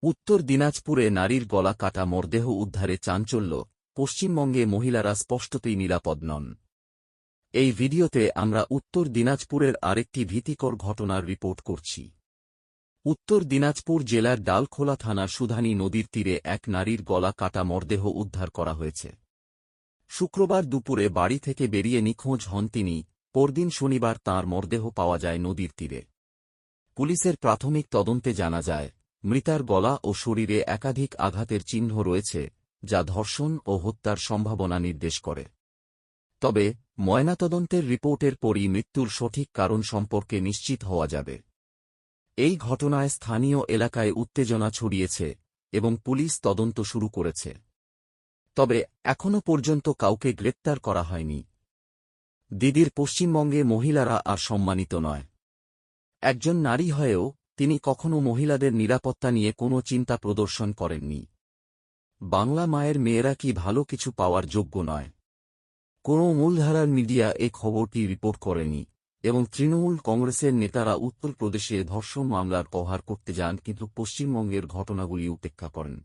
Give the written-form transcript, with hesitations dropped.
উত্তর দিনাজপুরে নারীর গলা কাটা মরদেহ উদ্ধারে চাঞ্চল্য, পশ্চিমবঙ্গে মহিলারা স্পষ্টতই নিরাপদ নন। এই ভিডিওতে আমরা উত্তর দিনাজপুরের আরেকটি ভীতিকর ঘটনার রিপোর্ট করছি। উত্তর দিনাজপুর জেলার ডালখোলা থানার সুধানী নদীর তীরে এক নারীর গলা কাটা মরদেহ উদ্ধার করা হয়েছে। শুক্রবার দুপুরে বাড়ি থেকে বেরিয়ে নিখোঁজ হন তিনি, পরদিন শনিবার তাঁর মরদেহ পাওয়া যায় নদীর তীরে। পুলিশের প্রাথমিক তদন্তে জানা যায়, মৃতার গলা ও শরীরে একাধিক আঘাতের চিহ্ন রয়েছে, যা ধর্ষণ ও হত্যার সম্ভাবনা নির্দেশ করে। তবে ময়নাতদন্তের রিপোর্টের পরই মৃত্যুর সঠিক কারণ সম্পর্কে নিশ্চিত হওয়া যাবে। এই ঘটনায় স্থানীয় এলাকায় উত্তেজনা ছড়িয়েছে এবং পুলিশ তদন্ত শুরু করেছে। তবে এখনও পর্যন্ত কাউকে গ্রেপ্তার করা হয়নি। দিদির পশ্চিমবঙ্গে মহিলারা আর সম্মানিত নয়। একজন নারী হয়েও তিনি কখনো মহিলাদের নিরাপত্তা নিয়ে কোনো চিন্তা প্রদর্শন করেননি। বাংলা মায়ের মেয়েরা কি ভালো কিছু পাওয়ার যোগ্য নয়? কোনো মূলধারার মিডিয়া এ খবরটি রিপোর্ট করেনি এবং তৃণমূল কংগ্রেসের নেতারা উত্তরপ্রদেশে ধর্ষণ মামলার প্রহার করতে যান, কিন্তু পশ্চিমবঙ্গের ঘটনাগুলি উপেক্ষা করেন।